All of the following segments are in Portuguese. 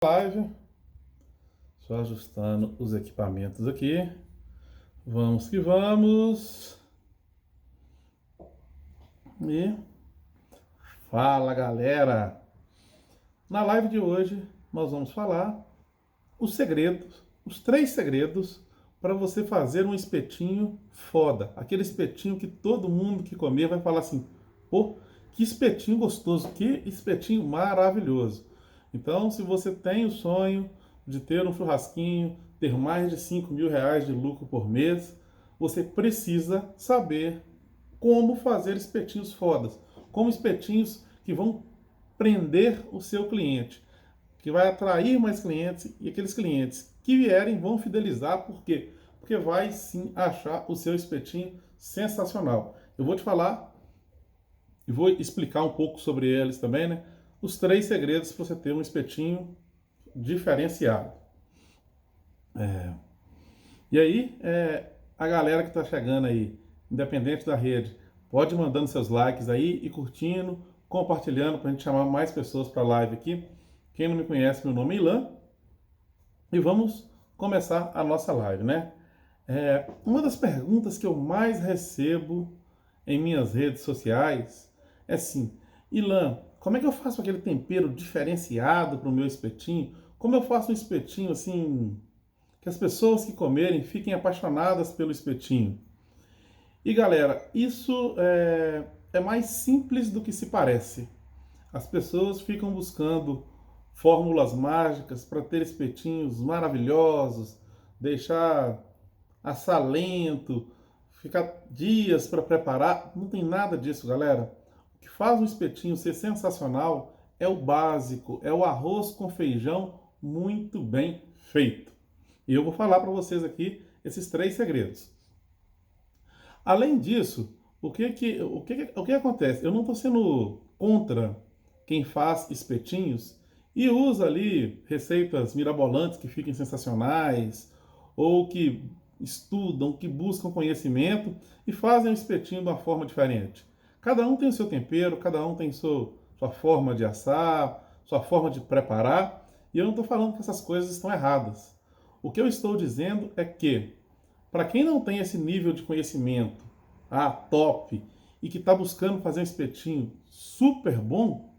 Live, só ajustando os equipamentos aqui. Vamos que vamos. E fala, galera. Na live de hoje nós vamos falar os segredos, os 3 segredos para você fazer um espetinho foda. Aquele espetinho que todo mundo que comer vai falar assim: pô, que espetinho gostoso, que espetinho maravilhoso. Então, se você tem o sonho de ter um churrasquinho, ter mais de R$ 5.000 de lucro por mês, você precisa saber como fazer espetinhos fodas, como espetinhos que vão prender o seu cliente, que vai atrair mais clientes, e aqueles clientes que vierem vão fidelizar. Por quê? Porque vai sim achar o seu espetinho sensacional. Eu vou te falar e vou explicar um pouco sobre eles também, né? Os 3 segredos para você ter um espetinho diferenciado. E aí, a galera que está chegando aí, independente da rede, pode ir mandando seus likes aí e curtindo, compartilhando para a gente chamar mais pessoas para a live aqui. Quem não me conhece, meu nome é Ilan. E vamos começar a nossa live, né? Uma das perguntas que eu mais recebo em minhas redes sociais é assim: Ilan, como é que eu faço aquele tempero diferenciado para o meu espetinho? Como eu faço um espetinho assim que as pessoas que comerem fiquem apaixonadas pelo espetinho? E galera, isso é mais simples do que se parece. As pessoas ficam buscando fórmulas mágicas para ter espetinhos maravilhosos, deixar assalento, ficar dias para preparar. Não tem nada disso, galera. O que faz um espetinho ser sensacional é o básico, é o arroz com feijão muito bem feito. E eu vou falar para vocês aqui esses 3 segredos. Além disso, o que acontece? Eu não estou sendo contra quem faz espetinhos e usa ali receitas mirabolantes que fiquem sensacionais, ou que estudam, que buscam conhecimento e fazem o espetinho de uma forma diferente. Cada um tem o seu tempero, cada um tem sua forma de assar, sua forma de preparar, e eu não estou falando que essas coisas estão erradas. O que eu estou dizendo é que, para quem não tem esse nível de conhecimento, top, e que está buscando fazer um espetinho super bom,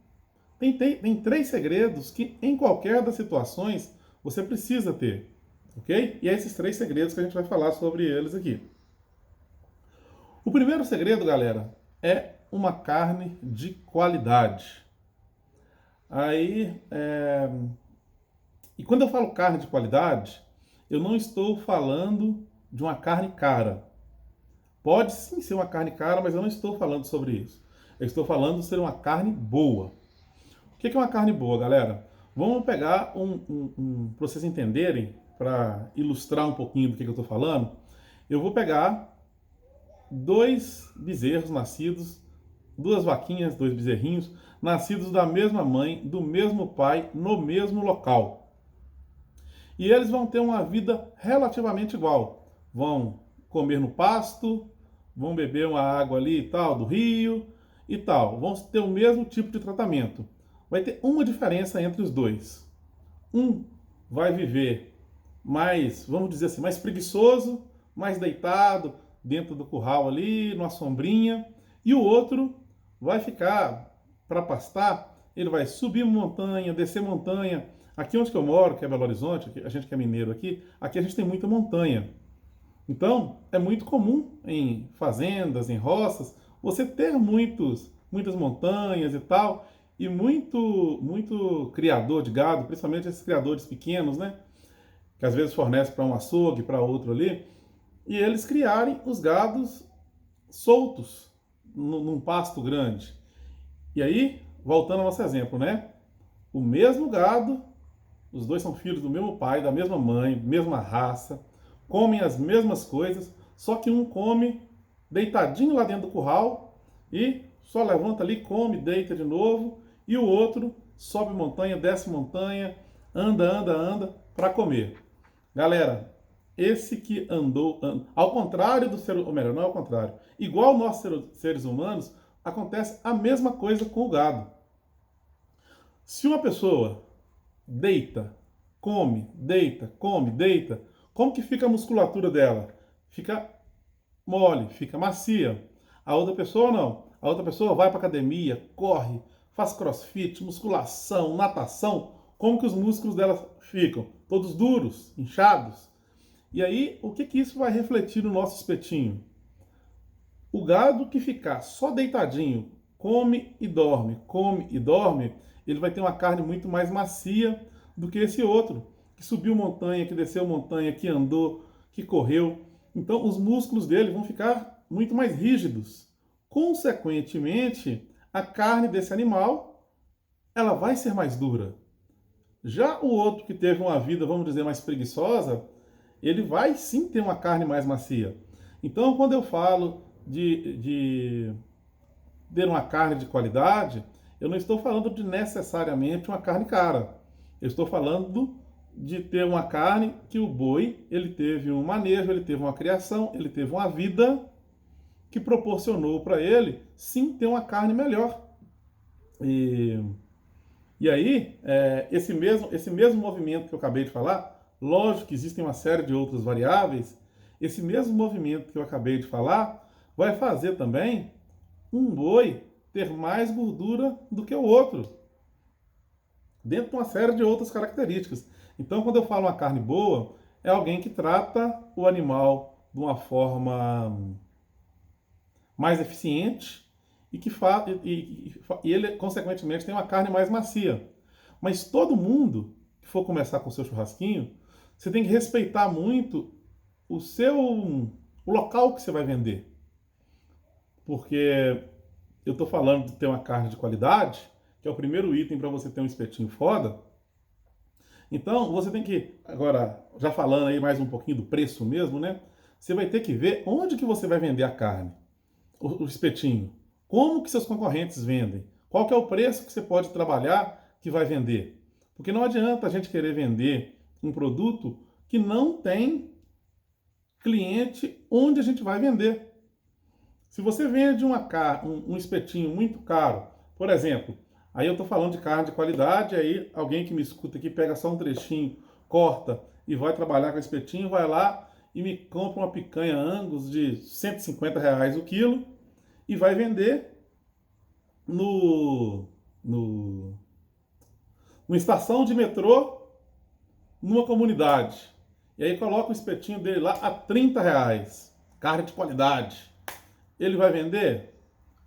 tem 3 segredos que em qualquer das situações você precisa ter, ok? E é esses 3 segredos que a gente vai falar sobre eles aqui. O primeiro segredo, galera, é uma carne de qualidade. E quando eu falo carne de qualidade, eu não estou falando de uma carne cara. Pode sim ser uma carne cara, mas eu não estou falando sobre isso. Eu estou falando de ser uma carne boa. O que é uma carne boa, galera? Vamos pegar para vocês entenderem, para ilustrar um pouquinho do que eu estou falando. Eu vou pegar 2 bezerros nascidos, 2 vaquinhas, 2 bezerrinhos, nascidos da mesma mãe, do mesmo pai, no mesmo local. E eles vão ter uma vida relativamente igual. Vão comer no pasto, vão beber uma água ali e tal, do rio e tal. Vão ter o mesmo tipo de tratamento. Vai ter uma diferença entre os dois. Um vai viver mais, vamos dizer assim, mais preguiçoso, mais deitado dentro do curral ali, numa sombrinha. E o outro vai ficar para pastar, ele vai subir montanha, descer montanha. Aqui onde eu moro, que é Belo Horizonte, a gente que é mineiro aqui a gente tem muita montanha. Então, é muito comum em fazendas, em roças, você ter muitas montanhas e tal, e muito criador de gado, principalmente esses criadores pequenos, né? Que às vezes fornece para um açougue, para outro ali, e eles criarem os gados soltos num pasto grande. E aí, voltando ao nosso exemplo, né? O mesmo gado, os dois são filhos do mesmo pai, da mesma mãe, mesma raça, comem as mesmas coisas, só que um come deitadinho lá dentro do curral e só levanta ali, come, deita de novo, e o outro sobe montanha, desce montanha, anda para comer. Galera, esse que ao contrário do ser, ou melhor, não é ao contrário, igual nós seres humanos, acontece a mesma coisa com o gado. Se uma pessoa deita, come, deita, como que fica a musculatura dela? Fica mole, fica macia. A outra pessoa não. A outra pessoa vai para academia, corre, faz crossfit, musculação, natação. Como que os músculos dela ficam? Todos duros, inchados. E aí, o que que isso vai refletir no nosso espetinho? O gado que ficar só deitadinho, come e dorme, ele vai ter uma carne muito mais macia do que esse outro, que subiu montanha, que desceu montanha, que andou, que correu. Então, os músculos dele vão ficar muito mais rígidos. Consequentemente, a carne desse animal, ela vai ser mais dura. Já o outro que teve uma vida, vamos dizer, mais preguiçosa, ele vai sim ter uma carne mais macia. Então, quando eu falo de ter uma carne de qualidade, eu não estou falando de necessariamente uma carne cara. Eu estou falando de ter uma carne que o boi, ele teve um manejo, ele teve uma criação, ele teve uma vida que proporcionou para ele, sim, ter uma carne melhor. E aí, esse mesmo movimento que eu acabei de falar, lógico que existem uma série de outras variáveis, esse mesmo movimento que eu acabei de falar vai fazer também um boi ter mais gordura do que o outro, dentro de uma série de outras características. Então, quando eu falo uma carne boa, é alguém que trata o animal de uma forma mais eficiente e que e ele, consequentemente, tem uma carne mais macia. Mas todo mundo que for começar com o seu churrasquinho, você tem que respeitar muito o local que você vai vender. Porque eu estou falando de ter uma carne de qualidade, que é o primeiro item para você ter um espetinho foda. Então, você tem que, agora, já falando aí mais um pouquinho do preço mesmo, né? Você vai ter que ver onde que você vai vender a carne, o espetinho. Como que seus concorrentes vendem? Qual que é o preço que você pode trabalhar que vai vender? Porque não adianta a gente querer vender um produto que não tem cliente onde a gente vai vender. Se você vende um espetinho muito caro, por exemplo, aí eu estou falando de carne de qualidade, aí alguém que me escuta aqui pega só um trechinho, corta e vai trabalhar com espetinho, vai lá e me compra uma picanha Angus de R$ 150 o quilo e vai vender no, no, numa estação de metrô, numa comunidade. E aí coloca o espetinho dele lá a R$ 30, carne de qualidade. Ele vai vender?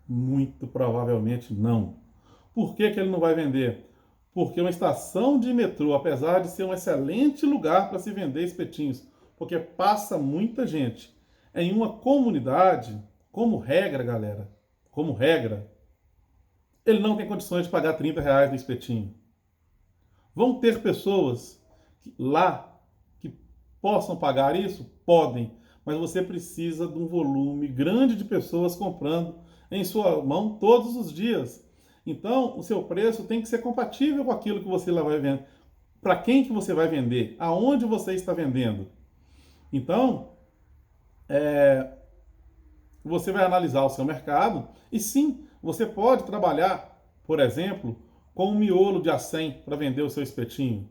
Muito provavelmente não. Por que que ele não vai vender? Porque uma estação de metrô, apesar de ser um excelente lugar para se vender espetinhos, porque passa muita gente, em uma comunidade, como regra, galera, como regra, ele não tem condições de pagar R$ 30 no espetinho. Vão ter pessoas lá que possam pagar isso? Podem, mas você precisa de um volume grande de pessoas comprando em sua mão todos os dias. Então, o seu preço tem que ser compatível com aquilo que você vai vender. Para quem que você vai vender? Aonde você está vendendo? Então, você vai analisar o seu mercado e sim, você pode trabalhar, por exemplo, com um miolo de acém para vender o seu espetinho.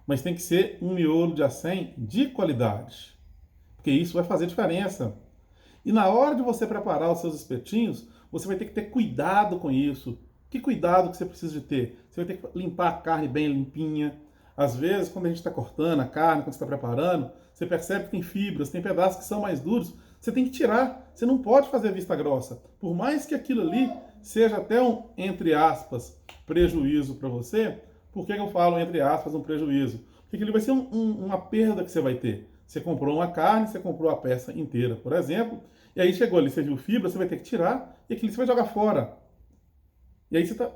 Mas tem que ser um miolo de acém de qualidade, porque isso vai fazer diferença. E na hora de você preparar os seus espetinhos, você vai ter que ter cuidado com isso. Que cuidado que você precisa de ter? Você vai ter que limpar a carne bem limpinha. Às vezes, quando a gente está cortando a carne, quando você está preparando, você percebe que tem fibras, tem pedaços que são mais duros. Você tem que tirar. Você não pode fazer vista grossa. Por mais que aquilo ali seja até um, entre aspas, prejuízo para você, por que eu falo entre aspas um prejuízo? Porque aquilo vai ser uma perda que você vai ter. Você comprou uma carne, você comprou a peça inteira, por exemplo, e aí chegou ali, você viu fibra, você vai ter que tirar e aquilo você vai jogar fora. E aí você está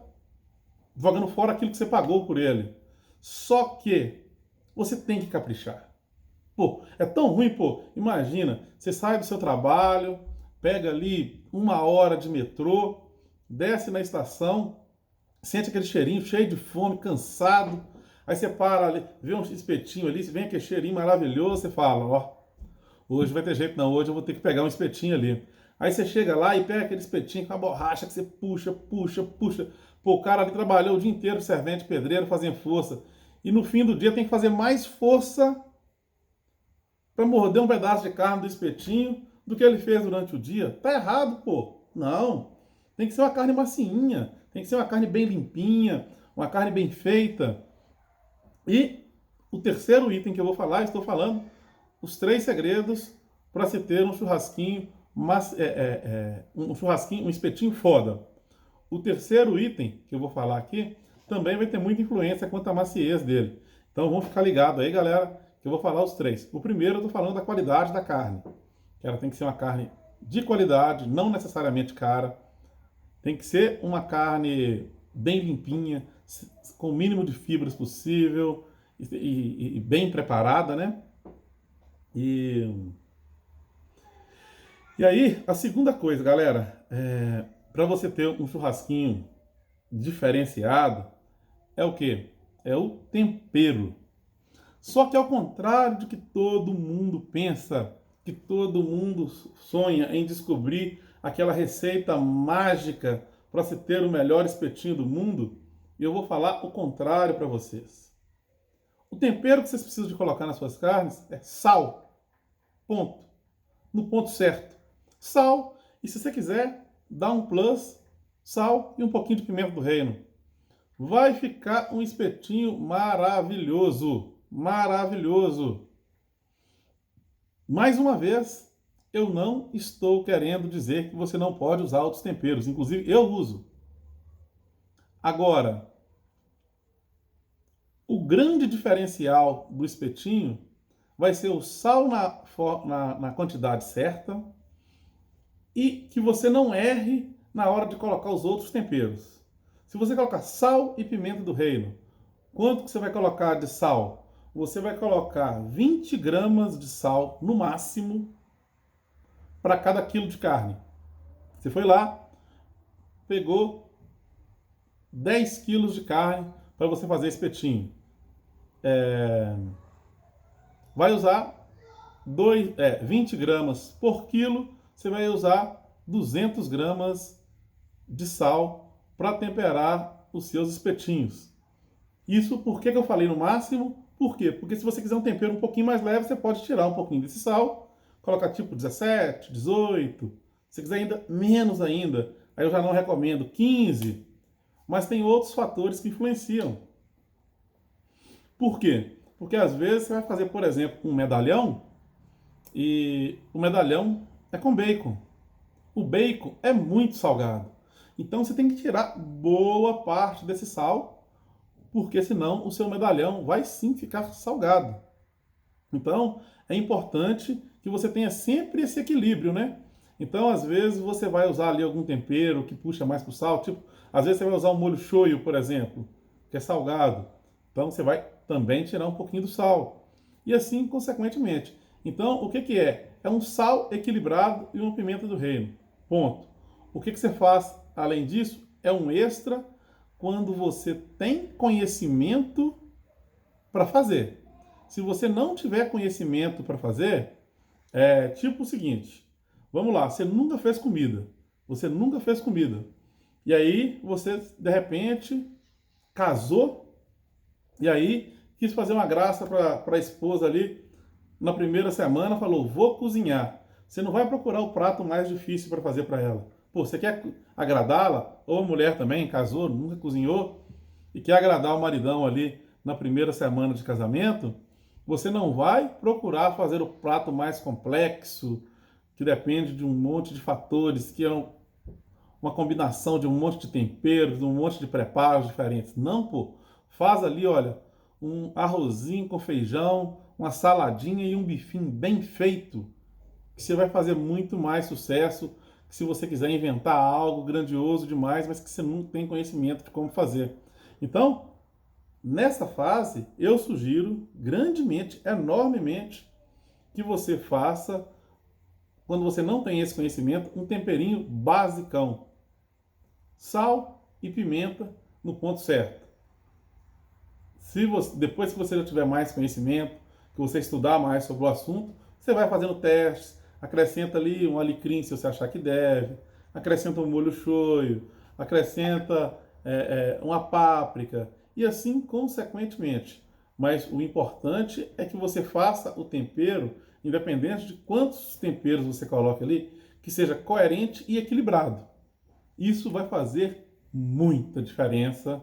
jogando fora aquilo que você pagou por ele. Só que você tem que caprichar. Pô, é tão ruim, pô. Imagina, você sai do seu trabalho, pega ali 1 hora de metrô, desce na estação, sente aquele cheirinho cheio de fome, cansado. Aí você para ali, vê um espetinho ali, vem aquele cheirinho maravilhoso, você fala, ó, hoje vai ter jeito não, hoje eu vou ter que pegar um espetinho ali. Aí você chega lá e pega aquele espetinho com a borracha que você puxa. Pô, o cara ali trabalhou o dia inteiro, servente, pedreiro, fazendo força. e no fim do dia tem que fazer mais força para morder um pedaço de carne do espetinho do que ele fez durante o dia. Tá errado, pô. Não. Tem que ser uma carne macinha, tem que ser uma carne bem limpinha, uma carne bem feita. E o terceiro item que eu vou falar, estou falando os 3 segredos para se ter um churrasquinho, um espetinho foda. O terceiro item que eu vou falar aqui também vai ter muita influência quanto à maciez dele. Então vamos ficar ligado aí, galera, que eu vou falar os 3. O primeiro eu estou falando da qualidade da carne. Ela tem que ser uma carne de qualidade, não necessariamente cara. Tem que ser uma carne bem limpinha, com o mínimo de fibras possível e bem preparada, né? E aí, a segunda coisa, galera, para você ter um churrasquinho diferenciado, é o quê? É o tempero. Só que ao contrário de que todo mundo pensa, que todo mundo sonha em descobrir aquela receita mágica para se ter o melhor espetinho do mundo, eu vou falar o contrário para vocês. O tempero que vocês precisam de colocar nas suas carnes é sal. Ponto. No ponto certo. Sal, e se você quiser, dá um plus, sal e um pouquinho de pimenta do reino. Vai ficar um espetinho maravilhoso. Maravilhoso. Mais uma vez, eu não estou querendo dizer que você não pode usar outros temperos. Inclusive, eu uso. Agora, o grande diferencial do espetinho vai ser o sal na quantidade certa e que você não erre na hora de colocar os outros temperos. Se você colocar sal e pimenta do reino, quanto que você vai colocar de sal? Você vai colocar 20 gramas de sal no máximo para cada quilo de carne. Você foi lá, pegou 10 quilos de carne para você fazer espetinho. Vai usar 20 gramas por quilo, você vai usar 200 gramas de sal para temperar os seus espetinhos. Isso por que eu falei no máximo? Por quê? Porque se você quiser um tempero um pouquinho mais leve, você pode tirar um pouquinho desse sal, colocar tipo 17, 18. Se quiser ainda menos ainda, aí eu já não recomendo 15. Mas tem outros fatores que influenciam. Por quê? Porque às vezes você vai fazer, por exemplo, um medalhão e o medalhão é com bacon. O bacon é muito salgado. Então você tem que tirar boa parte desse sal, porque senão o seu medalhão vai sim ficar salgado. Então é importante que você tenha sempre esse equilíbrio, né? Então às vezes você vai usar ali algum tempero que puxa mais pro sal, tipo, às vezes você vai usar um molho shoyu, por exemplo, que é salgado. Então você vai também tirar um pouquinho do sal. E assim consequentemente. Então o que que é? É um sal equilibrado e uma pimenta do reino. Ponto. O que que você faz além disso? É um extra quando você tem conhecimento para fazer. Se você não tiver conhecimento para fazer, é tipo o seguinte: vamos lá, você nunca fez comida. Você nunca fez comida. E aí você, de repente, casou e aí quis fazer uma graça para a esposa ali na primeira semana, falou: vou cozinhar. Você não vai procurar o prato mais difícil para fazer para ela. Pô, você quer agradá-la? Ou a mulher também, casou, nunca cozinhou, e quer agradar o maridão ali na primeira semana de casamento, você não vai procurar fazer o prato mais complexo, que depende de um monte de fatores, que é uma combinação de um monte de temperos, de um monte de preparos diferentes. Não, pô. Faz ali, olha, um arrozinho com feijão, uma saladinha e um bifinho bem feito, que você vai fazer muito mais sucesso que se você quiser inventar algo grandioso demais, mas que você não tem conhecimento de como fazer. Então, nessa fase, eu sugiro grandemente, enormemente, que você faça, quando você não tem esse conhecimento, um temperinho basicão. Sal e pimenta no ponto certo. Depois que você já tiver mais conhecimento, que você estudar mais sobre o assunto, você vai fazendo testes, acrescenta ali um alecrim se você achar que deve, acrescenta um molho shoyu, acrescenta uma páprica, e assim consequentemente. Mas o importante é que você faça o tempero, independente de quantos temperos você coloca ali, que seja coerente e equilibrado. Isso vai fazer muita diferença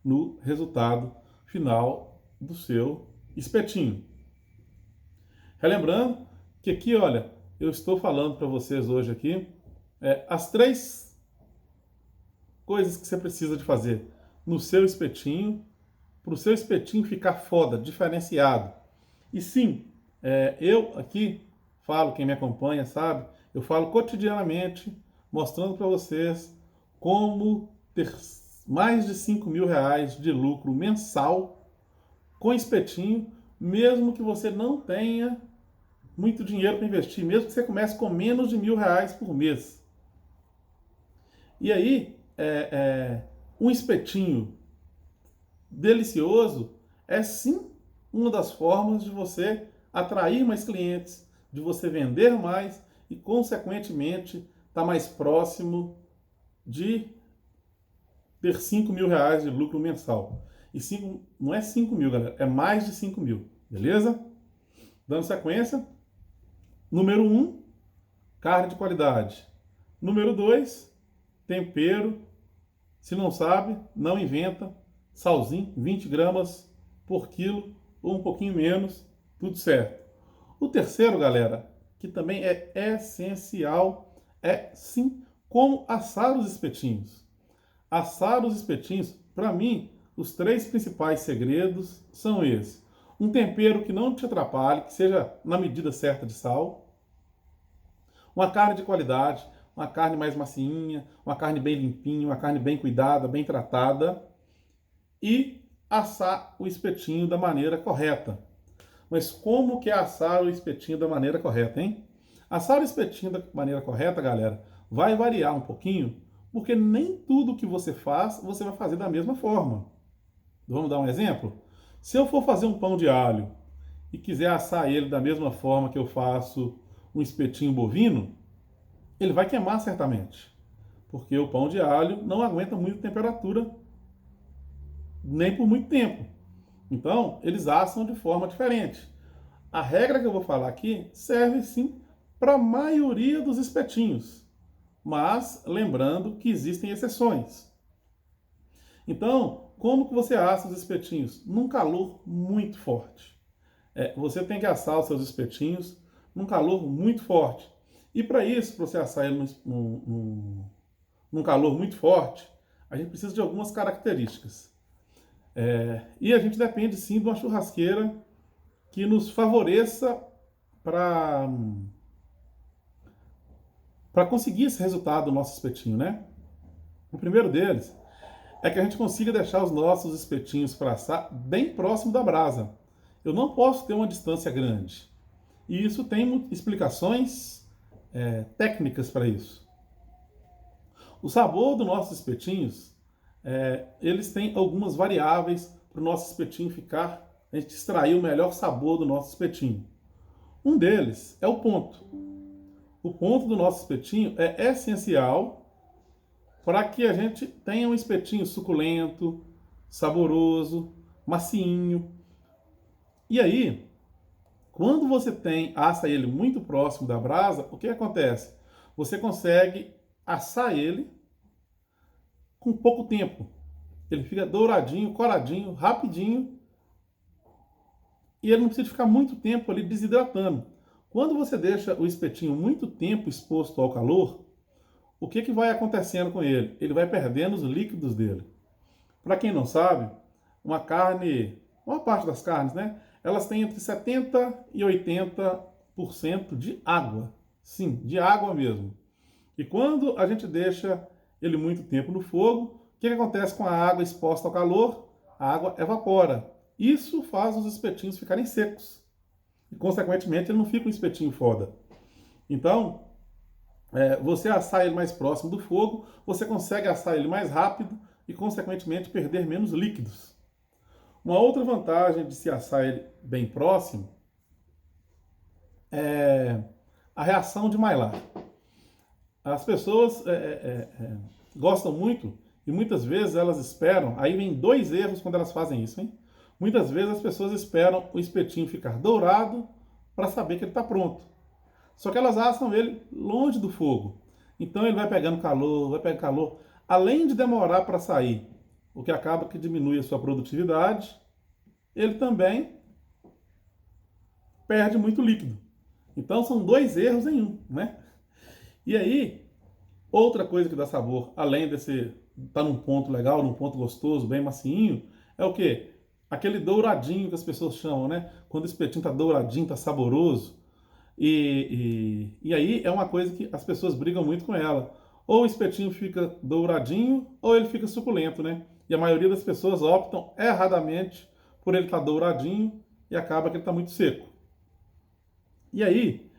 no resultado final do seu espetinho. Relembrando que aqui, olha, eu estou falando para vocês hoje aqui as 3 coisas que você precisa de fazer no seu espetinho, para o seu espetinho ficar foda, diferenciado. E sim, eu aqui falo, quem me acompanha sabe, eu falo cotidianamente, mostrando para vocês como ter mais de 5 mil reais de lucro mensal com espetinho, mesmo que você não tenha muito dinheiro para investir, mesmo que você comece com menos de R$ 1.000 por mês. E aí, um espetinho delicioso é sim uma das formas de você atrair mais clientes, de você vender mais e, consequentemente, estar mais próximo de ter 5 mil reais de lucro mensal. E não é 5 mil, galera, é mais de 5 mil, beleza? Dando sequência, número 1, carne de qualidade. Número 2, tempero. Se não sabe, não inventa. Salzinho, 20 gramas por quilo, ou um pouquinho menos, tudo certo. O terceiro, galera, que também é essencial, é sim como assar os espetinhos. Assar os espetinhos, para mim, os 3 principais segredos são esses. Um tempero que não te atrapalhe, que seja na medida certa de sal. Uma carne de qualidade, uma carne mais macinha, uma carne bem limpinha, uma carne bem cuidada, bem tratada. E assar o espetinho da maneira correta. Mas como que é assar o espetinho da maneira correta, hein? Assar o espetinho da maneira correta, galera, vai variar um pouquinho, porque nem tudo que você faz, você vai fazer da mesma forma. Vamos dar um exemplo? Se eu for fazer um pão de alho e quiser assar ele da mesma forma que eu faço um espetinho bovino, ele vai queimar certamente, porque o pão de alho não aguenta muita temperatura nem por muito tempo. Então, eles assam de forma diferente. A regra que eu vou falar aqui serve sim para a maioria dos espetinhos, mas lembrando que existem exceções. Então, como que você assa os espetinhos? Num calor muito forte. Você tem que assar os seus espetinhos num calor muito forte. E para isso, para você assar ele num calor muito forte, a gente precisa de algumas características. E a gente depende sim de uma churrasqueira que nos favoreça para conseguir esse resultado do nosso espetinho, né? O primeiro deles é que a gente consiga deixar os nossos espetinhos para assar bem próximo da brasa. Eu não posso ter uma distância grande. E isso tem explicações técnicas para isso. O sabor dos nossos espetinhos, eles têm algumas variáveis para o nosso espetinho ficar, a gente extrair o melhor sabor do nosso espetinho. Um deles é o ponto. O ponto do nosso espetinho é essencial para que a gente tenha um espetinho suculento, saboroso, macinho. E aí, quando você assa ele muito próximo da brasa, o que acontece? Você consegue assar ele com pouco tempo. Ele fica douradinho, coradinho, rapidinho. E ele não precisa ficar muito tempo ali desidratando. Quando você deixa o espetinho muito tempo exposto ao calor, o que vai acontecendo com ele? Ele vai perdendo os líquidos dele. Para quem não sabe, uma parte das carnes, né? Elas têm entre 70% e 80% de água. Sim, de água mesmo. E quando a gente deixa ele muito tempo no fogo, o que acontece com a água exposta ao calor? A água evapora. Isso faz os espetinhos ficarem secos. E, consequentemente, ele não fica um espetinho foda. Então, você assar ele mais próximo do fogo, você consegue assar ele mais rápido e, consequentemente, perder menos líquidos. Uma outra vantagem de se assar ele bem próximo é a reação de Maillard. As pessoas gostam muito e muitas vezes elas esperam, aí vem 2 erros quando elas fazem isso, hein? Muitas vezes as pessoas esperam o espetinho ficar dourado para saber que ele está pronto. Só que elas assam ele longe do fogo. Então ele vai pegando calor, vai pegando calor, além de demorar para sair, o que acaba que diminui a sua produtividade, ele também perde muito líquido. Então são dois erros em um, né? E aí, outra coisa que dá sabor, além desse estar num ponto legal, num ponto gostoso, bem macinho, é o quê? Aquele douradinho que as pessoas chamam, né? Quando o espetinho tá douradinho, tá saboroso. E aí é uma coisa que as pessoas brigam muito com ela. Ou o espetinho fica douradinho, ou ele fica suculento, né? E a maioria das pessoas optam erradamente por ele estar douradinho e acaba que ele está muito seco. E aí,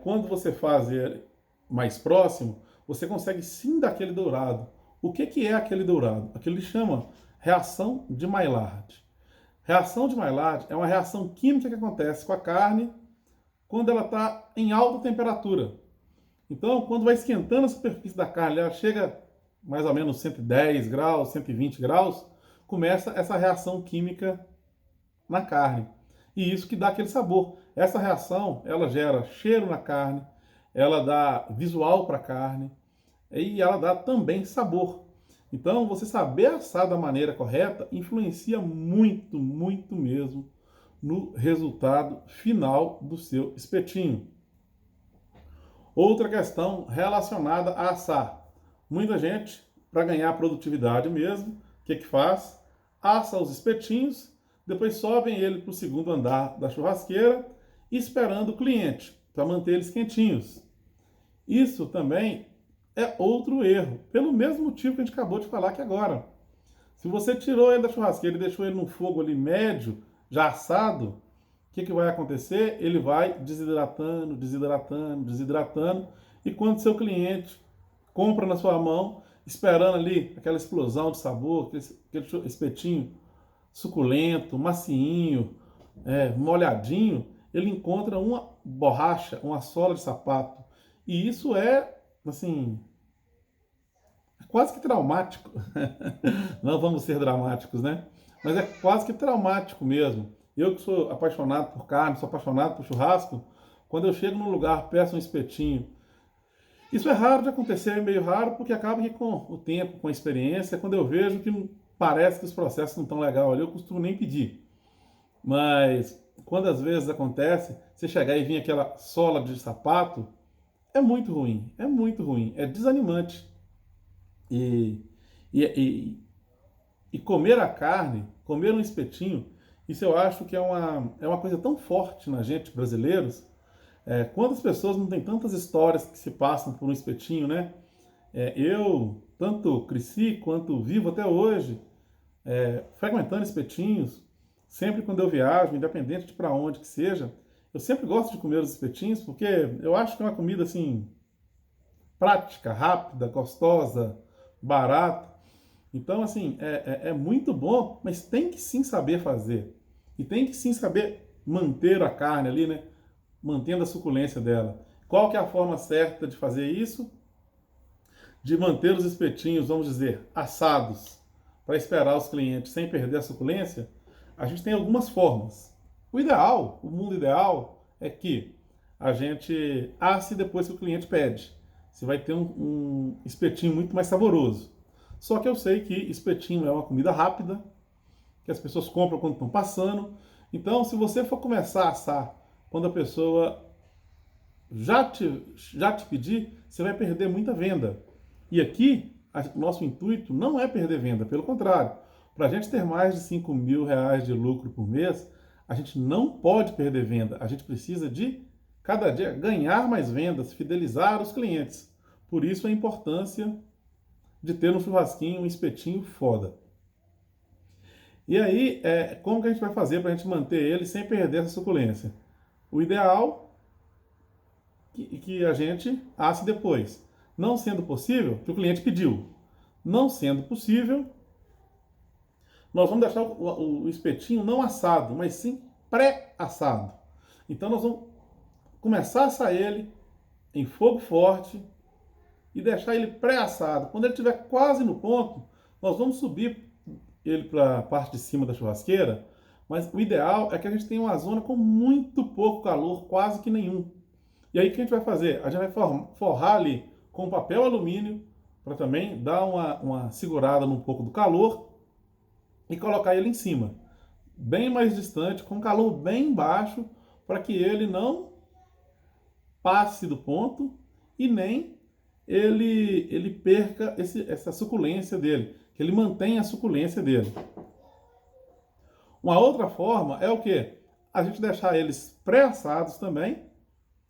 quando você faz ele mais próximo, você consegue sim dar aquele dourado. O que, que é aquele dourado? Aquele chama reação de Maillard. Reação de Maillard é uma reação química que acontece com a carne quando ela está em alta temperatura. Então, quando vai esquentando a superfície da carne, ela chega mais ou menos 110 graus, 120 graus, começa essa reação química na carne. E isso que dá aquele sabor. Essa reação, ela gera cheiro na carne, ela dá visual para a carne e ela dá também sabor. Então, você saber assar da maneira correta influencia muito, muito mesmo no resultado final do seu espetinho. Outra questão relacionada a assar. Muita gente, para ganhar produtividade mesmo, o que faz? Assa os espetinhos, depois sobem ele para o segundo andar da churrasqueira, esperando o cliente, para manter eles quentinhos. Isso também é outro erro, pelo mesmo motivo que a gente acabou de falar aqui agora. Se você tirou ele da churrasqueira e deixou ele no fogo ali médio, já assado, o que vai acontecer? Ele vai desidratando, desidratando, desidratando, e quando seu cliente compra na sua mão, esperando ali aquela explosão de sabor, aquele espetinho suculento, macinho, molhadinho, ele encontra uma borracha, uma sola de sapato. E isso é, assim, quase que traumático. Não vamos ser dramáticos, né? Mas é quase que traumático mesmo. Eu que sou apaixonado por carne, sou apaixonado por churrasco, quando eu chego num lugar, peço um espetinho. Isso é raro de acontecer, é meio raro, porque acaba que com o tempo, com a experiência, quando eu vejo que parece que os processos não estão legais ali, eu costumo nem pedir. Mas quando às vezes acontece, você chegar e vir aquela sola de sapato, é muito ruim, é desanimante. E, e, e, e comer a carne, comer um espetinho, isso eu acho que é uma coisa tão forte na gente, brasileiros. Quantas pessoas não têm tantas histórias que se passam por um espetinho, né? Eu tanto cresci quanto vivo até hoje, frequentando espetinhos, sempre quando eu viajo, independente de para onde que seja, eu sempre gosto de comer os espetinhos, porque eu acho que é uma comida assim, prática, rápida, gostosa, barata. Então, assim, é muito bom, mas tem que sim saber fazer. E tem que sim saber manter a carne ali, né? Mantendo a suculência dela. Qual que é a forma certa de fazer isso? De manter os espetinhos, vamos dizer, assados, para esperar os clientes sem perder a suculência? A gente tem algumas formas. O ideal, o mundo ideal, é que a gente asse depois que o cliente pede. Você vai ter um espetinho muito mais saboroso. Só que eu sei que espetinho é uma comida rápida, que as pessoas compram quando estão passando. Então, se você for começar a assar quando a pessoa já te pedir, você vai perder muita venda. E aqui, nosso intuito não é perder venda, pelo contrário. Para a gente ter mais de R$ 5.000 de lucro por mês, a gente não pode perder venda. A gente precisa de, cada dia, ganhar mais vendas, fidelizar os clientes. Por isso a importância de ter um churrasquinho, um espetinho foda. E aí, como que a gente vai fazer para a gente manter ele sem perder essa suculência? O ideal é que a gente asse depois. Não sendo possível, que o cliente pediu. Não sendo possível, nós vamos deixar o espetinho não assado, mas sim pré-assado. Então nós vamos começar a assar ele em fogo forte e deixar ele pré-assado. Quando ele estiver quase no ponto, nós vamos subir ele para a parte de cima da churrasqueira Mas o ideal é que a gente tenha uma zona com muito pouco calor, quase que nenhum. E aí o que a gente vai fazer? A gente vai forrar ali com papel alumínio para também dar uma segurada num pouco do calor e colocar ele em cima, bem mais distante, com calor bem baixo, para que ele não passe do ponto e nem ele perca essa suculência dele, que ele mantenha a suculência dele. Uma outra forma é o que? A gente deixar eles pré-assados também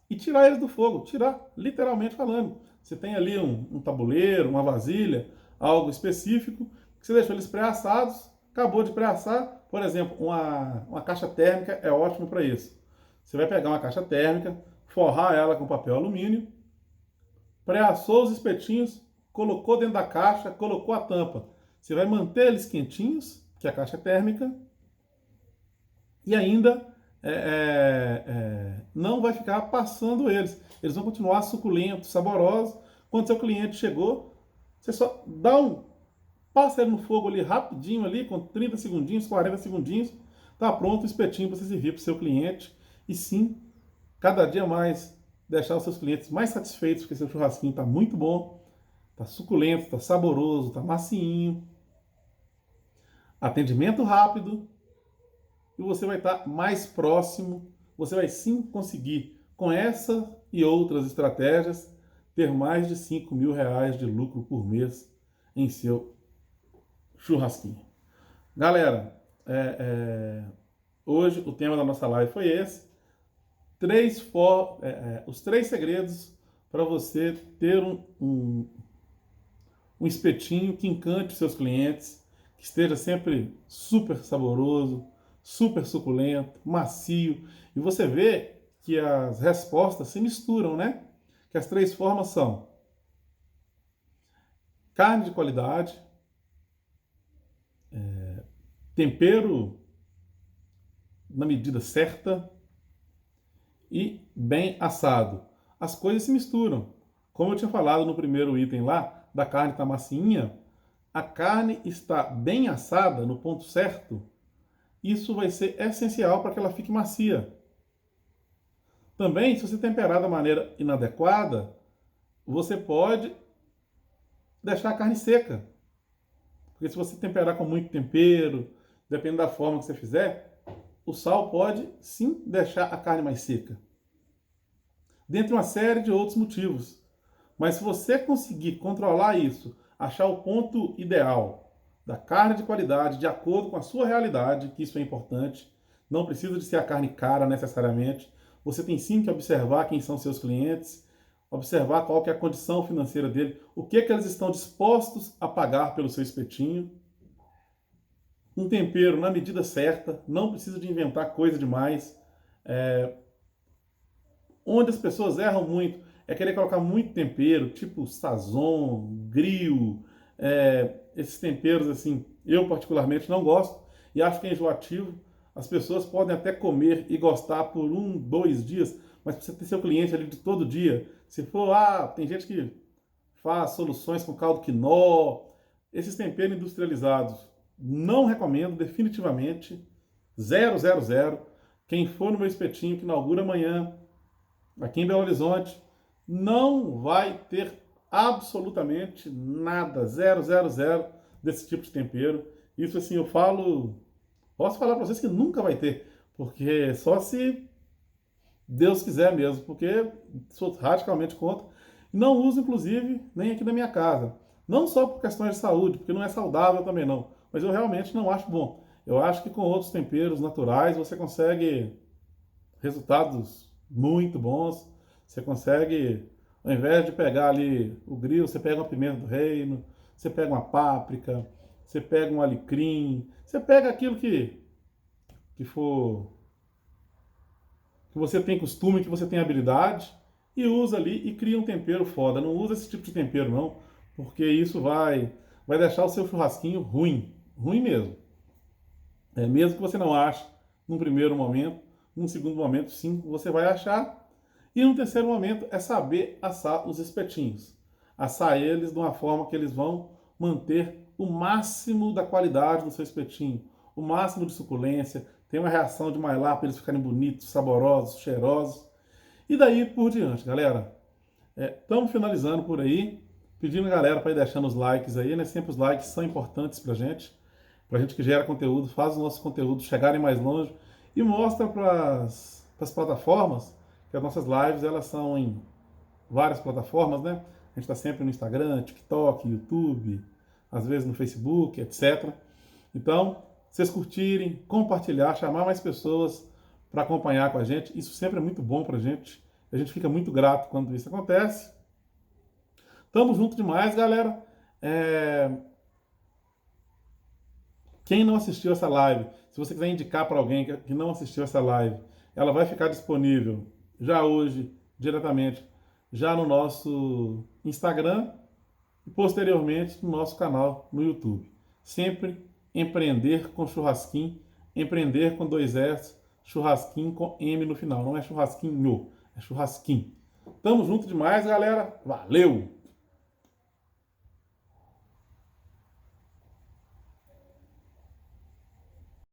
e tirar eles do fogo, tirar, literalmente falando. Você tem ali um tabuleiro, uma vasilha, algo específico, que você deixou eles pré-assados, acabou de pré-assar, por exemplo, uma caixa térmica é ótimo para isso. Você vai pegar uma caixa térmica, forrar ela com papel alumínio, pré-assou os espetinhos, colocou dentro da caixa, colocou a tampa. Você vai manter eles quentinhos, que é a caixa térmica, e ainda não vai ficar passando eles. Eles vão continuar suculentos, saborosos. Quando seu cliente chegou, você só passa ele no fogo ali rapidinho ali, com 30 segundinhos, 40 segundinhos, tá pronto o espetinho para você servir para o seu cliente. E sim, cada dia mais deixar os seus clientes mais satisfeitos, porque seu churrasquinho está muito bom, está suculento, está saboroso, está macinho. Atendimento rápido, e você vai estar mais próximo, você vai sim conseguir, com essa e outras estratégias, ter mais de R$ 5.000 de lucro por mês em seu churrasquinho. Galera, hoje o tema da nossa live foi esse. Os 3 segredos para você ter um espetinho que encante os seus clientes, que esteja sempre super saboroso, super suculento, macio. E você vê que as respostas se misturam, né? Que as 3 formas são carne de qualidade, tempero na medida certa e bem assado. As coisas se misturam. Como eu tinha falado no primeiro item lá, da carne estar macinha, a carne está bem assada no ponto certo, isso vai ser essencial para que ela fique macia. Também, se você temperar da maneira inadequada, você pode deixar a carne seca. Porque se você temperar com muito tempero, dependendo da forma que você fizer, o sal pode sim deixar a carne mais seca. Dentre uma série de outros motivos. Mas se você conseguir controlar isso, achar o ponto ideal da carne de qualidade, de acordo com a sua realidade, que isso é importante, não precisa de ser a carne cara necessariamente, você tem sim que observar quem são seus clientes, observar qual que é a condição financeira dele, o que eles estão dispostos a pagar pelo seu espetinho. Um tempero na medida certa, não precisa de inventar coisa demais. Onde as pessoas erram muito é querer colocar muito tempero, tipo sazon, grill, esses temperos assim, eu particularmente não gosto e acho que é enjoativo. As pessoas podem até comer e gostar por 1, 2 dias, mas para você ter seu cliente ali de todo dia, se for, tem gente que faz soluções com caldo quinó, esses temperos industrializados, não recomendo definitivamente, 0, 0, 0. Quem for no meu espetinho que inaugura amanhã, aqui em Belo Horizonte, não vai ter absolutamente nada, 0, 0, 0 desse tipo de tempero. Isso assim, posso falar para vocês que nunca vai ter, porque só se Deus quiser mesmo, porque sou radicalmente contra. Não uso, inclusive, nem aqui na minha casa. Não só por questões de saúde, porque não é saudável também não, mas eu realmente não acho bom. Eu acho que com outros temperos naturais você consegue resultados muito bons. Você consegue, ao invés de pegar ali o grill, você pega uma pimenta do reino, você pega uma páprica, você pega um alecrim, você pega aquilo que for que você tem costume, que você tem habilidade e usa ali e cria um tempero foda. Não usa esse tipo de tempero não, porque isso vai deixar o seu churrasquinho ruim, ruim mesmo. Mesmo que você não ache num primeiro momento, num segundo momento sim, você vai achar. E no terceiro momento é saber assar os espetinhos. Assar eles de uma forma que eles vão manter o máximo da qualidade do seu espetinho, o máximo de suculência, tem uma reação de mylar para eles ficarem bonitos, saborosos, cheirosos. E daí por diante, galera. Estamos finalizando por aí, pedindo a galera para ir deixando os likes aí, né? Sempre os likes são importantes pra gente que gera conteúdo, faz os nossos conteúdos chegarem mais longe e mostra para as plataformas que as nossas lives elas são em várias plataformas, né? A gente está sempre no Instagram, TikTok, YouTube, às vezes no Facebook, etc. Então, vocês curtirem, compartilhar, chamar mais pessoas para acompanhar com a gente, isso sempre é muito bom para a gente. A gente fica muito grato quando isso acontece. Tamo junto demais, galera. Quem não assistiu essa live, se você quiser indicar para alguém que não assistiu essa live, ela vai ficar disponível já hoje, diretamente, já no nosso Instagram e posteriormente no nosso canal no YouTube. Sempre empreender com churrasquinho, empreender com 2 S, churrasquinho com M no final. Não é churrasquinho, é churrasquinho. Tamo junto demais, galera. Valeu!